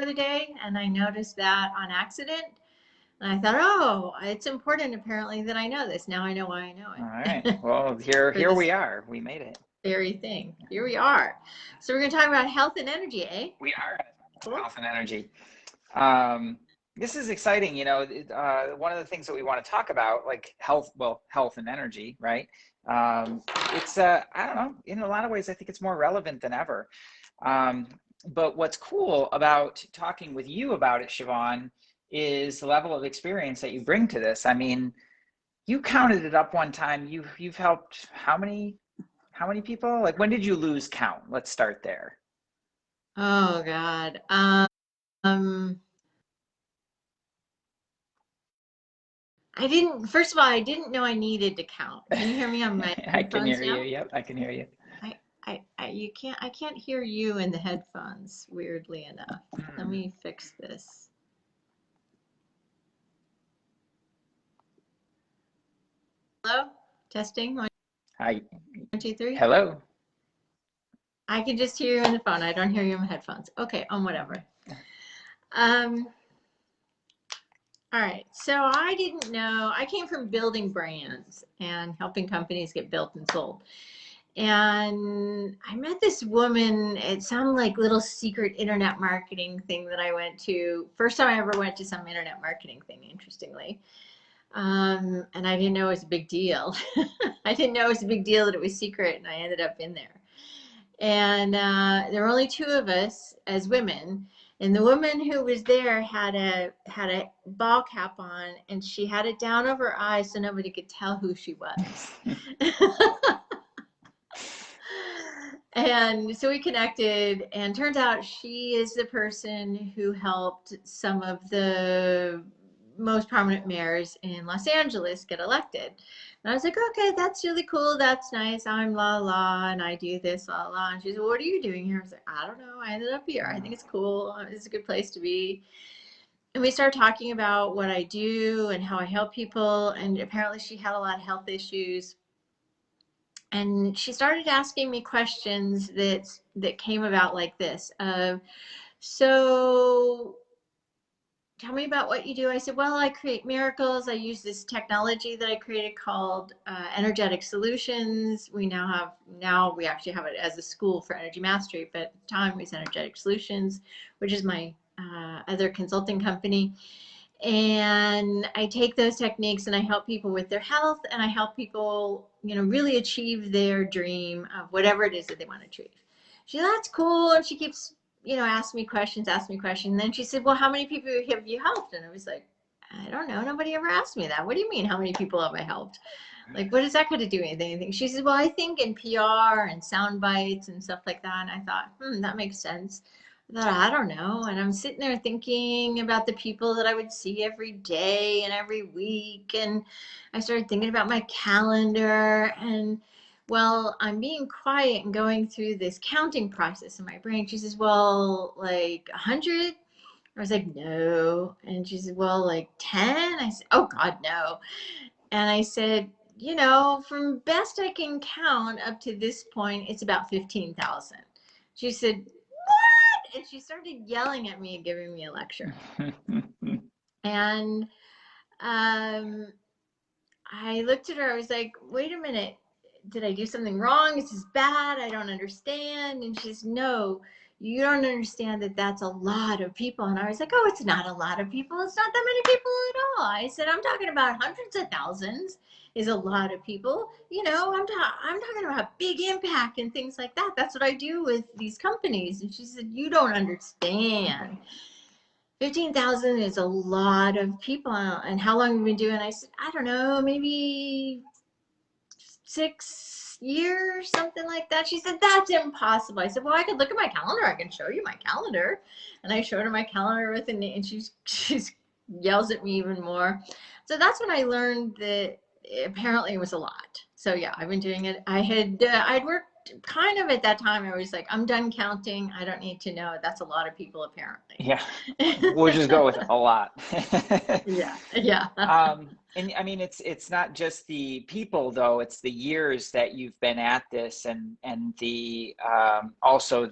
other day, and I noticed that on accident. And I thought, oh, it's important apparently that I know this. Now I know why I know All right. it Well, for here this we are. We made it. very thing. Here we are. So we're going to talk about health and energy, eh? We are Cool. health and energy. Um, this is exciting. You know, one of the things that we want to talk about, like health, well, health and energy, right? It's, I don't know, in a lot of ways, I think it's more relevant than ever. Um, but what's cool about talking with you about it, Sheevaun, is the level of experience that you bring to this. I mean, you counted it up one time. You've helped how many people? Like, when did you lose count? Let's start there. Oh God. Um, I didn't, first of all, I didn't know I needed to count. Can you hear me on my I can headphones hear you. now? Yep, I can hear you. I can't hear you in the headphones, weirdly enough. Let Hmm. me fix this. Hello? Testing. One, Hi. 2, 3. Hello. I can just hear you on the phone. I don't hear you in my headphones. Okay, on whatever. Um, all right. So I didn't know. I came from building brands and helping companies get built and sold. And I met this woman. It sounded like little secret internet marketing thing that I went to. First time I ever went to some internet marketing thing, interestingly. And I didn't know it was a big deal. I didn't know it was a big deal that it was secret, and I ended up in there. And there were only two of us as women, and the woman who was there had a ball cap on, and she had it down over her eyes so nobody could tell who she was. And so we connected, and turns out she is the person who helped some of the most prominent mayors in Los Angeles get elected. And I was like, okay, that's really cool. That's nice. I'm la la, and I do this la la. And she said, what are you doing here? I was like, I don't know. I ended up here. I think it's cool. It's a good place to be. And we started talking about what I do and how I help people. And apparently, she had a lot of health issues, and she started asking me questions that came about like this. So tell me about what you do. I said, well, I create miracles. I use this technology that I created called energetic solutions. Now we actually have it as a school for energy mastery, but at the time it was energetic solutions, which is my other consulting company. And I take those techniques and I help people with their health, and I help people, really achieve their dream of whatever it is that they want to achieve. She said, that's cool. And she keeps, asking me questions, asking me questions. And then she said, well, how many people have you helped? And I was like, I don't know. Nobody ever asked me that. What do you mean? How many people have I helped? Like, what does that got to do with anything? She said, well, I think in PR and sound bites and stuff like that. And I thought, that makes sense. I thought, I don't know. And I'm sitting there thinking about the people that I would see every day and every week. And I started thinking about my calendar. And well, I'm being quiet and going through this counting process in my brain. She says, well, like 100? I was like, no. And she said, well, like 10? I said, oh, God, no. And I said, from best I can count up to this point, it's about 15,000. She said, what? And she started yelling at me and giving me a lecture. And um, I looked at her. I was like, wait a minute. Did I do something wrong? Is this bad? I don't understand. And she says, no, you don't understand that that's a lot of people. And I was like, oh, it's not a lot of people. It's not that many people at all. I said, I'm talking about hundreds of thousands is a lot of people. I'm talking about big impact and things like that. That's what I do with these companies. And she said, you don't understand. 15,000 is a lot of people. And how long have you been doing? I said, I don't know, maybe 6 years, something like that. She said, that's impossible. I said, well, I could look at my calendar. I can show you my calendar. And I showed her my calendar with a name, and she's yells at me even more. So that's when I learned that apparently it was a lot. So yeah, I've been doing it. I'd worked kind of at that time. I was like, I'm done counting. I don't need to know. That's a lot of people apparently. Yeah, we'll just go with a lot. Yeah, yeah. And I mean, it's not just the people though; it's the years that you've been at this, and the also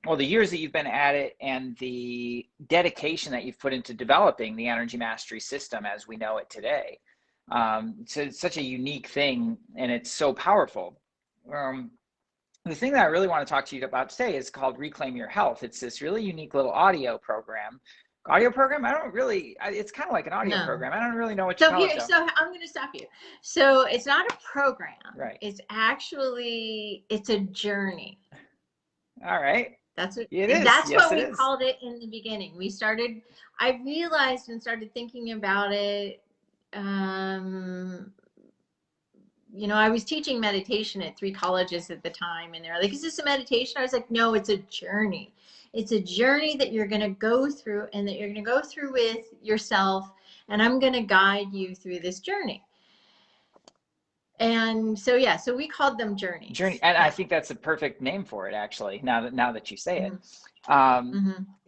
well, the years that you've been at it and the dedication that you've put into developing the energy mastery system as we know it today. So it's such a unique thing, and it's so powerful. The thing that I really want to talk to you about today is called Reclaim Your Health. It's this really unique little audio program. Audio program? I don't really, it's kind of like an audio No. program. I don't really know what you So call it here, though. so I'm going to stop you. So it's not a program. Right. It's actually, it's a journey. All right. That's what, It is. that's Yes, what it we is. called it in the beginning. I realized and started thinking about it. You know, I was teaching meditation at 3 colleges at the time, and they're like, is this a meditation? I was like, no, it's a journey. It's a journey that you're going to go through, and that you're going to go through with yourself, and I'm going to guide you through this journey. And so, yeah, so we called them journeys. Journey, and Yeah. I think that's a perfect name for it, actually. Now that you say it.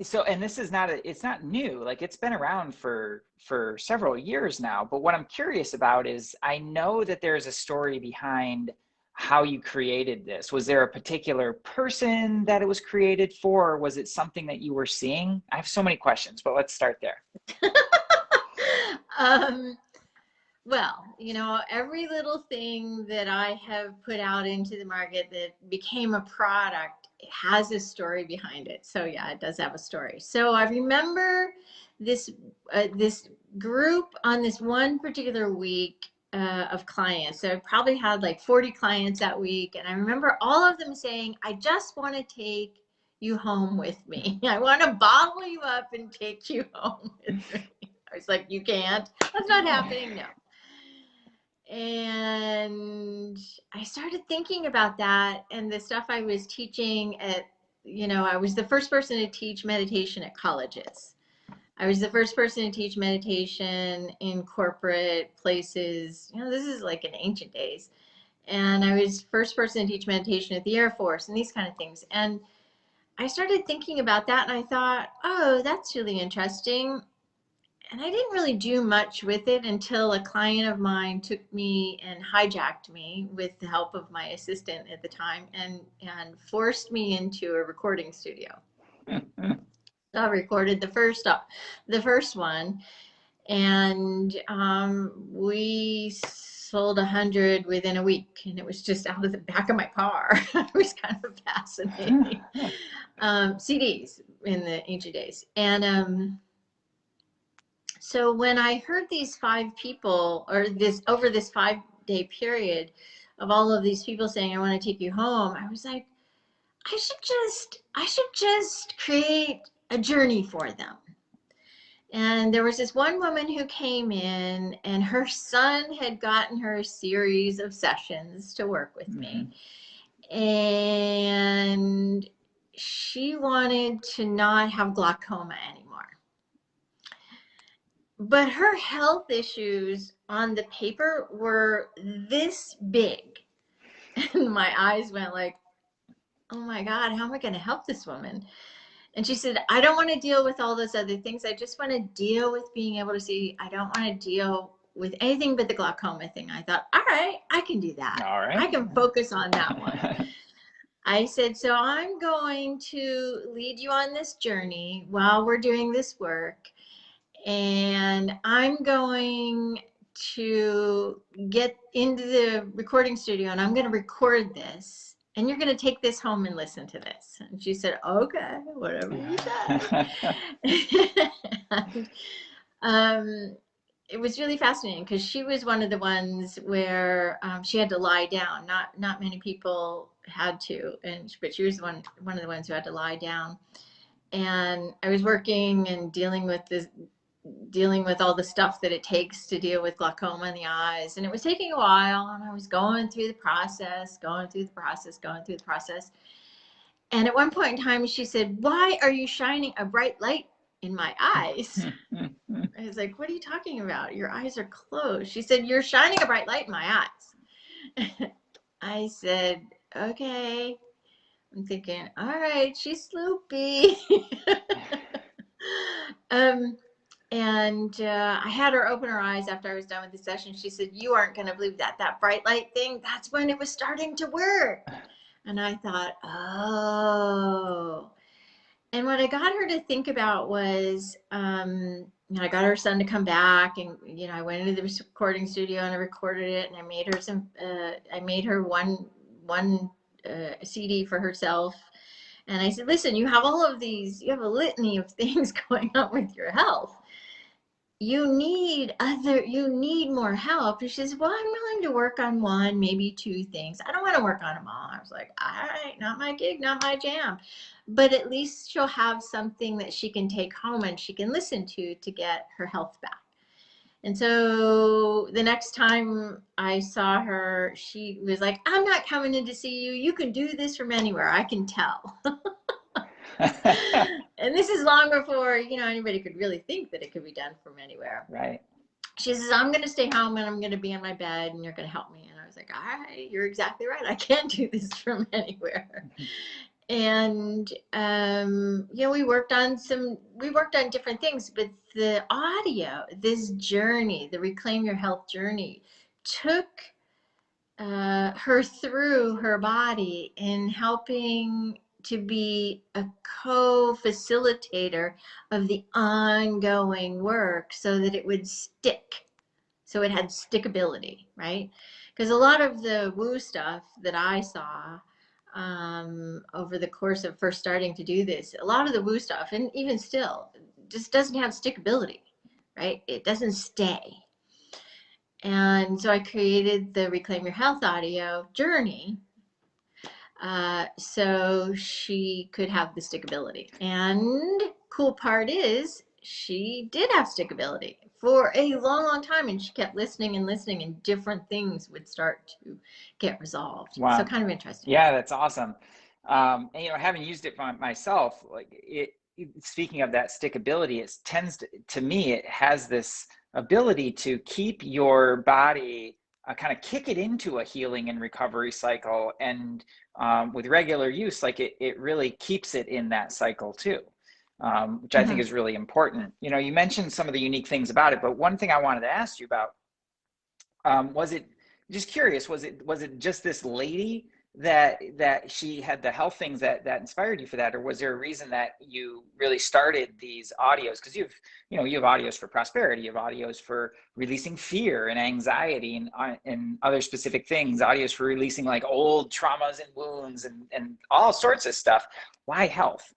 So, and this is not it's not new. Like, it's been around for several years now. But what I'm curious about is, I know that there's a story behind how you created this. Was there a particular person that it was created for, or was it something that you were seeing? I have so many questions, but let's start there. Well, you know, every little thing that I have put out into the market that became a product has a story behind it. So yeah, it does have a story. So I remember this this group on this one particular week of clients. So I probably had like 40 clients that week, and I remember all of them saying, "I just want to take you home with me. I want to bottle you up and take you home with me." I was like, "You can't. That's not happening. No." And I started thinking about that and the stuff I was teaching at, you know, I was the first person to teach meditation at colleges. I was the first person to teach meditation in corporate places. You know, this is like in ancient days. And I was first person to teach meditation at the Air Force and these kind of things. And I started thinking about that and I thought, oh, that's really interesting. And I didn't really do much with it until a client of mine took me and hijacked me with the help of my assistant at the time and forced me into a recording studio. So I recorded the first one, and we sold 100 within a week, and it was just out of the back of my car. It was kind of fascinating. CDs in the ancient days, and so when I heard these 5 people, or this over this 5-day period of all of these people saying, "I want to take you home," I was like, I should just create a journey for them. And there was this one woman who came in, and her son had gotten her a series of sessions to work with me. And she wanted to not have glaucoma anymore. But her health issues on the paper were this big. And my eyes went like, oh my God, how am I going to help this woman? And she said, I don't want to deal with all those other things. I just want to deal with being able to see. I don't want to deal with anything but the glaucoma thing. I thought, all right, I can do that. All right. I can focus on that one. I said, so I'm going to lead you on this journey while we're doing this work. And I'm going to get into the recording studio and I'm going to record this. And you're going to take this home and listen to this. And she said, okay, whatever you say. And, it was really fascinating because she was one of the ones where she had to lie down. Not many people had to, but she was one of the ones who had to lie down. And I was working and dealing with all the stuff that it takes to deal with glaucoma in the eyes. And it was taking a while, and I was going through the process. And at one point in time, she said, why are you shining a bright light in my eyes? I was like, what are you talking about? Your eyes are closed. She said, you're shining a bright light in my eyes. I said, okay. I'm thinking, all right, she's loopy. And I had her open her eyes after I was done with the session. She said, you aren't going to believe that bright light thing, that's when it was starting to work. And I thought, oh. And what I got her to think about was, I got her son to come back, and I went into the recording studio and I recorded it, and I made her one CD for herself, and I said, listen, you have you have a litany of things going on with your health. You need more help. And she says, well, I'm willing to work on one, maybe two things. I don't want to work on them all. I was like, all right, not my gig, not my jam. But at least she'll have something that she can take home and she can listen to get her health back. And so the next time I saw her, she was like, I'm not coming in to see you. You can do this from anywhere. I can tell. And this is long before, anybody could really think that it could be done from anywhere. Right. She says, I'm going to stay home and I'm going to be in my bed and you're going to help me. And I was like, all right, you're exactly right. I can't do this from anywhere. And, we worked on different things, but the audio, this journey, the Reclaim Your Health journey, took her through her body in helping to be a co-facilitator of the ongoing work so that it would stick, so it had stickability, right? Because a lot of the woo stuff that I saw over the course of first starting to do this, a lot of the woo stuff, and even still, just doesn't have stickability, right? It doesn't stay. And so I created the Reclaim Your Health audio journey so she could have the stickability. And cool part is she did have stickability for a long, long time. And she kept listening and listening, and different things would start to get resolved. Wow. So kind of interesting. Yeah, that's awesome. And, having used it myself, speaking of that stickability, it tends to me, it has this ability to keep your body, kind of kick it into a healing and recovery cycle. And with regular use, it really keeps it in that cycle too, which I think is really important. You mentioned some of the unique things about it, but one thing I wanted to ask you about, was it, just curious, was it just this lady that she had the health things that inspired you for that, or was there a reason that you really started these audios? Because you have audios for prosperity, you have audios for releasing fear and anxiety and other specific things, audios for releasing like old traumas and wounds and all sorts of stuff. Why health?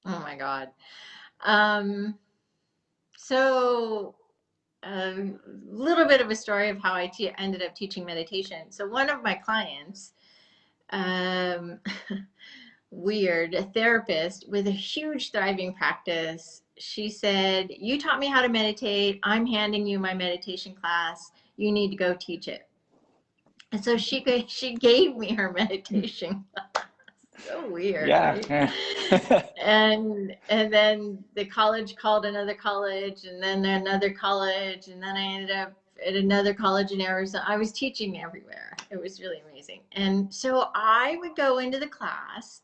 Oh my God. So a little bit of a story of how I ended up teaching meditation. So one of my clients, weird, a therapist with a huge thriving practice, she said, you taught me how to meditate. I'm handing you my meditation class. You need to go teach it. And so she gave me her meditation class. So weird. Yeah. Right? and then the college called another college, and then another college, and then I ended up at another college in Arizona. I was teaching everywhere. It was really amazing. And so I would go into the class,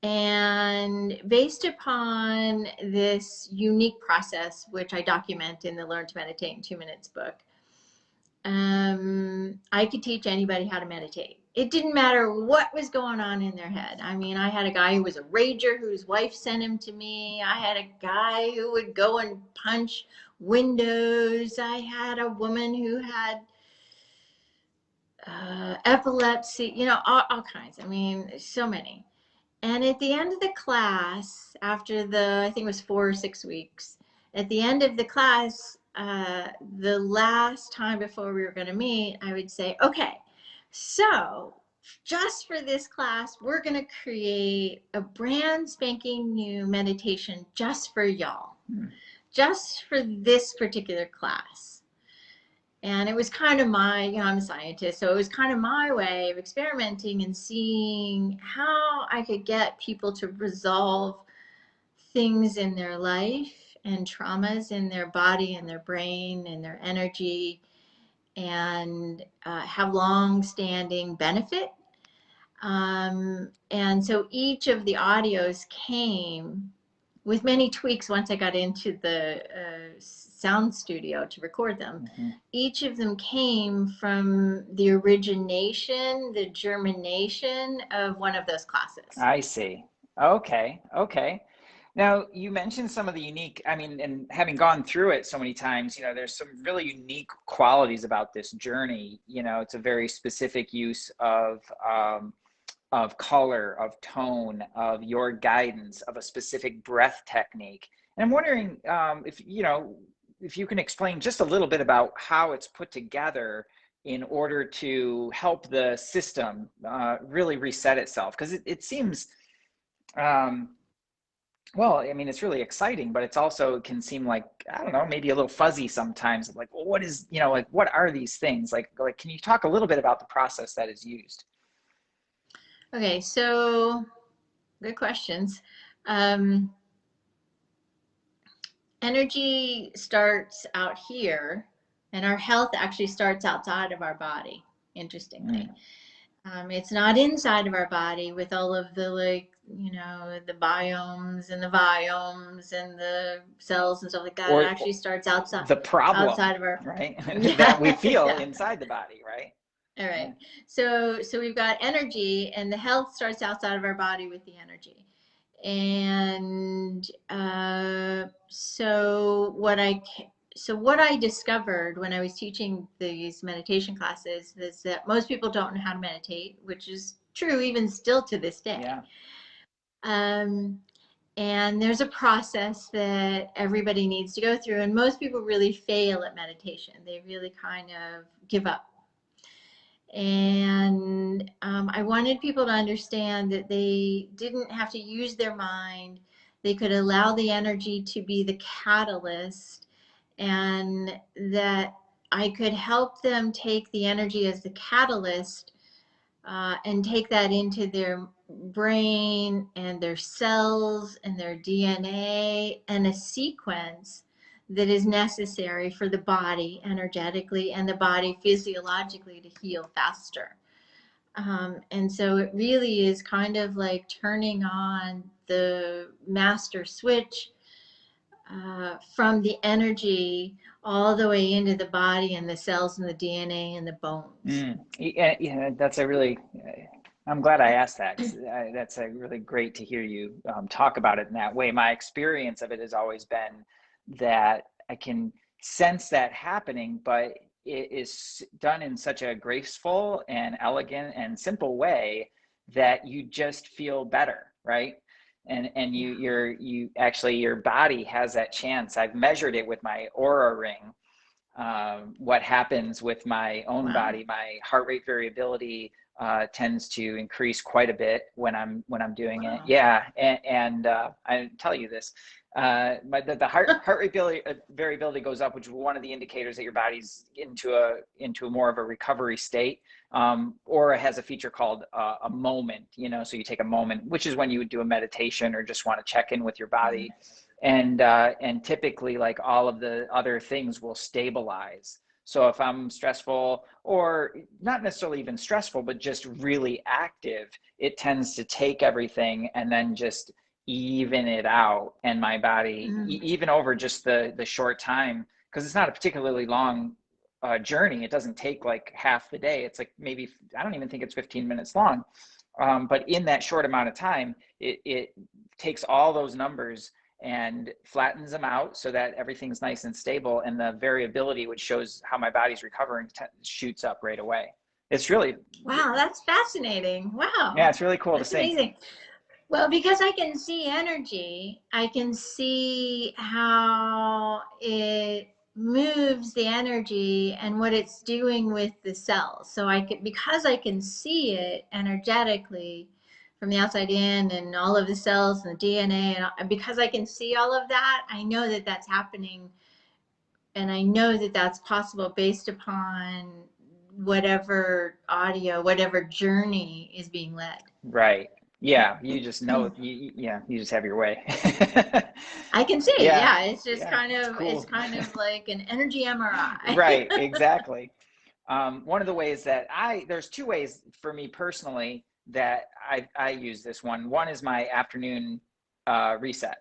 and based upon this unique process, which I document in the Learn to Meditate in 2 Minutes book, I could teach anybody how to meditate. It didn't matter what was going on in their head. I mean, I had a guy who was a rager whose wife sent him to me. I had a guy who would go and punch windows. I had a woman who had epilepsy, all kinds. I mean, so many. And at the end of the class, after I think it was 4 or 6 weeks, at the end of the class, the last time before we were going to meet, I would say, okay, so just for this class, we're going to create a brand spanking new meditation just for y'all, just for this particular class. And it was kind of I'm a scientist, so it was kind of my way of experimenting and seeing how I could get people to resolve things in their life and traumas in their body and their brain and their energy, and have long-standing benefit. And so each of the audios came with many tweaks once I got into the sound studio to record them. Each of them came from the origination, the germination of one of those classes. I see. Okay, okay. Now, you mentioned some of the unique, I mean, and having gone through it so many times, there's some really unique qualities about this journey. It's a very specific use of color, of tone, of your guidance, of a specific breath technique. And I'm wondering if you can explain just a little bit about how it's put together in order to help the system really reset itself. Because it seems, um, well, I mean, it's really exciting, but it's also can seem like, I don't know, maybe a little fuzzy sometimes. Like, well, what is, like, what are these things? Like, can you talk a little bit about the process that is used? Okay, so good questions. Um, Energy starts out here, and our health actually starts outside of our body, interestingly. Mm. It's not inside of our body with all of the, like, the biomes and the biomes and the cells and stuff like that. It Or actually starts outside the problem, outside of our, right? yeah, that we feel yeah. inside the body, right? All Yeah. right. So we've got energy, and the health starts outside of our body with the energy. And what I discovered when I was teaching these meditation classes is that most people don't know how to meditate, which is true even still to this day. Yeah. Um, and there's a process that everybody needs to go through, and most people really fail at meditation. They really kind of give up. And I wanted people to understand that they didn't have to use their mind. They could allow the energy to be the catalyst, and that I could help them take the energy as the catalyst and take that into their brain and their cells and their DNA and a sequence that is necessary for the body energetically and the body physiologically to heal faster. And so it really is kind of like turning on the master switch from the energy all the way into the body and the cells and the DNA and the bones. Yeah, yeah, that's a really, I'm glad I asked that, because that's a really great to hear you talk about it in that way. My experience of it has always been that I can sense that happening, but it is done in such a graceful and elegant and simple way that you just feel better, right? And Yeah. you actually, your body has that chance. I've measured it with my aura ring. What happens with my own Wow. body, my heart rate variability tends to increase quite a bit when I'm doing it. Wow. Yeah, and I didn't tell you this. The heart rate variability goes up, which is one of the indicators that your body's into a more of a recovery state. Or it has a feature called a moment. So you take a moment, which is when you would do a meditation or just want to check in with your body, and typically, like, all of the other things will stabilize. So if I'm stressful, or not necessarily even stressful, but just really active, it tends to take everything and then just even it out. And my body, Mm. even over just the short time, because it's not a particularly long journey. It doesn't take like half the day. It's like, maybe, I don't even think it's 15 minutes long. But in that short amount of time, it takes all those numbers and flattens them out so that everything's nice and stable, and the variability, which shows how my body's recovering, shoots up right away. It's really, Wow, that's fascinating. yeah, Wow, it's really cool to that's see. amazing. Well, because I can see energy, I can see how it moves the energy and what it's doing with the cells. So because I can see it energetically from the outside in, and all of the cells and the DNA, and because I can see all of that, I know that that's happening, and I know that that's possible based upon whatever audio, whatever journey is being led. Right. Yeah, you just know, yeah, you just have your way. I can see, Yeah, yeah. It's just yeah, it's it's cool. kind of like an energy MRI. Right, exactly. One of the ways that there's two ways for me personally that I use this one. One is my afternoon reset.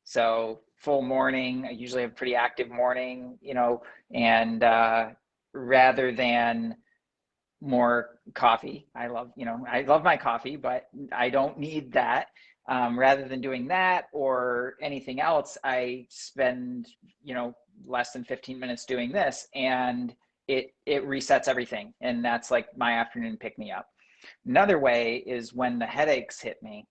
So full morning, I usually have a pretty active morning, and rather than more coffee. I love, I love my coffee, but I don't need that. Rather than doing that or anything else, I spend, less than 15 minutes doing this, and it resets everything. And that's like my afternoon pick me up. Another way is when the headaches hit me.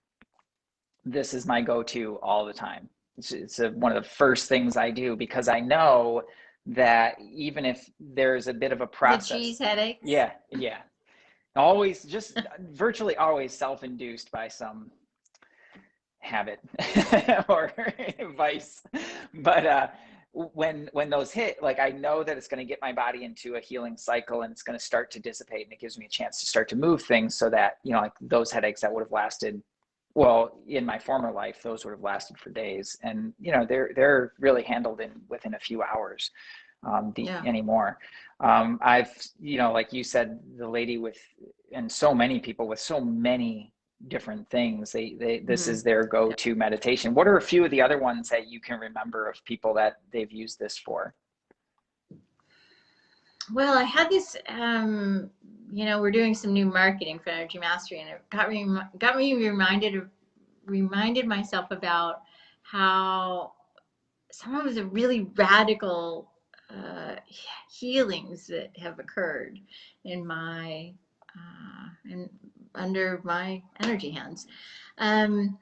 This is my go-to all the time. It's one of the first things I do, because I know that even if there's a bit of a The process. cheese headaches. Yeah, yeah. Always, just virtually always self-induced by some habit or vice. But when those hit, like, I know that it's going to get my body into a healing cycle, and it's going to start to dissipate, and it gives me a chance to start to move things, so that, like those headaches that would have lasted, well, in my former life, those would have lasted for days, and they're really handled within a few hours. Yeah. Anymore. I've, like you said, the lady and so many people with so many different things, this is their go-to meditation. What are a few of the other ones that you can remember of people that they've used this for? Well, I had this, we're doing some new marketing for Energy Mastery, and it got me reminded myself about how some of the really radical healings that have occurred in my in under my energy hands. And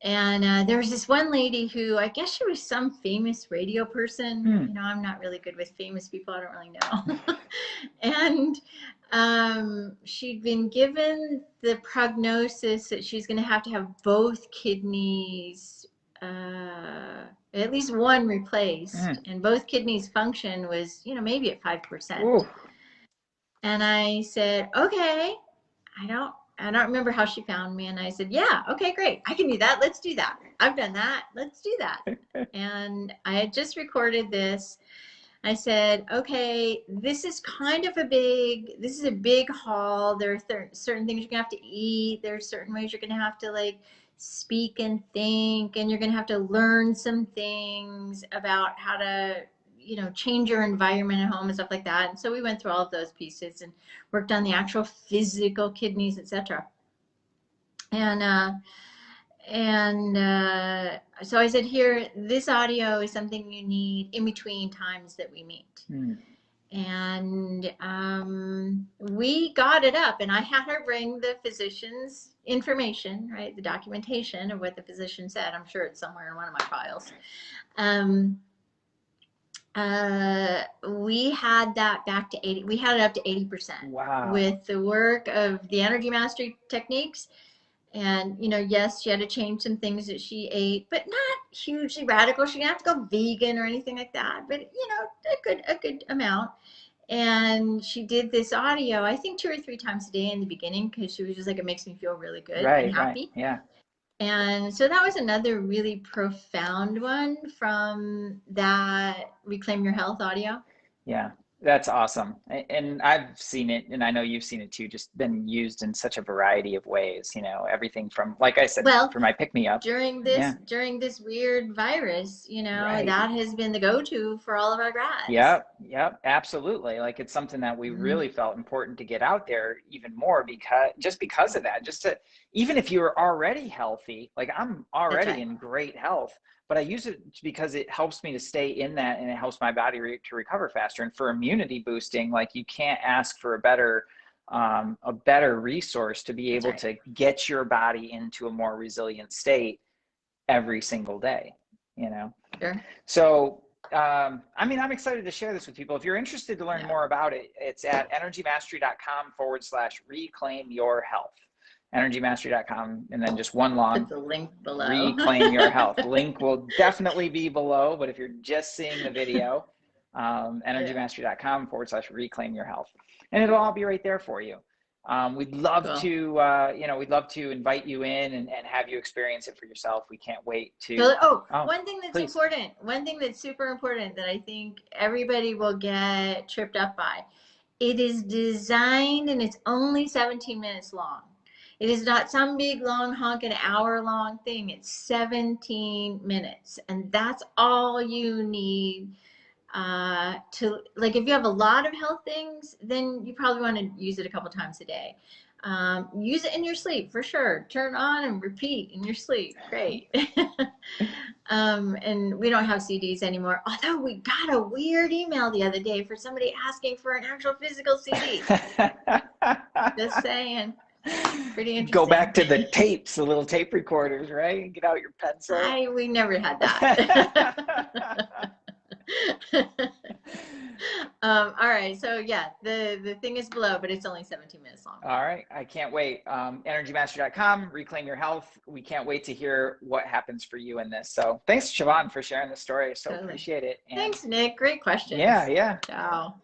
there was this one lady who, I guess she was some famous radio person. I'm not really good with famous people. I don't really know. And she'd been given the prognosis that she's going to have both kidneys, at least one replaced, and both kidneys function was, maybe at 5%. Ooh. And I said, okay, I don't remember how she found me. And I said, yeah, okay, great. I can do that. Let's do that. I've done that. Let's do that. And I had just recorded this. I said, okay, this is a big haul. There are certain things you're gonna have to eat. There are certain ways you're gonna have to like speak and think, and you're gonna have to learn some things about how to, change your environment at home and stuff like that. And so we went through all of those pieces and worked on the actual physical kidneys, etc. And so I said, here, this audio is something you need in between times that we meet. And we got it up, and I had her bring the physician's information, right? The documentation of what the physician said. I'm sure it's somewhere in one of my files. We had that back to 80. We had it up to 80%. Wow. With the work of the energy mastery techniques. And, yes, she had to change some things that she ate, but not hugely radical. She didn't have to go vegan or anything like that, but, a good amount. And she did this audio, I think 2 or 3 times a day in the beginning, because she was just like, it makes me feel really good and happy. Right, yeah. And so that was another really profound one from that Reclaim Your Health audio. Yeah. That's awesome. And I've seen it, and I know you've seen it too, just been used in such a variety of ways, everything from, like I said, for my pick-me-up. During this weird virus, Right. that has been the go-to for all of our grads. Yep, absolutely. Like, it's something that we really felt important to get out there even more, because of that, just to, even if you were already healthy, like I'm already in great health, but I use it because it helps me to stay in that, and it helps my body to recover faster. And for immunity boosting, like, you can't ask for a better resource to be able to get your body into a more resilient state every single day, Sure. So, I'm excited to share this with people. If you're interested to learn more about it, it's at energymastery.com/reclaim your health. Energymastery.com, and then just one long. Put the link below. Reclaim your health. Link will definitely be below, but if you're just seeing the video, energymastery.com/reclaim your health, and it'll all be right there for you. We'd love to, invite you in and have you experience it for yourself. We can't wait to. One thing that's important, one thing that's super important that I think everybody will get tripped up by. It is designed, and it's only 17 minutes long. It is not some big long honk, an hour long thing. It's 17 minutes, and that's all you need To like, if you have a lot of health things, then you probably want to use it a couple times a day. Use it in your sleep for sure. Turn on and repeat in your sleep. Great. And we don't have CDs anymore. Although we got a weird email the other day for somebody asking for an actual physical CD. Just saying. Pretty Go interesting. back to the tapes, the little tape recorders, right? Get out your pencil. We never had that. All right. So yeah, the thing is below, but it's only 17 minutes long. All right. I can't wait. Energymaster.com, reclaim your health. We can't wait to hear what happens for you in this. So thanks, Sheevaun, for sharing the story. So Totally. appreciate it. And thanks, Nick. Great questions. yeah. Ciao.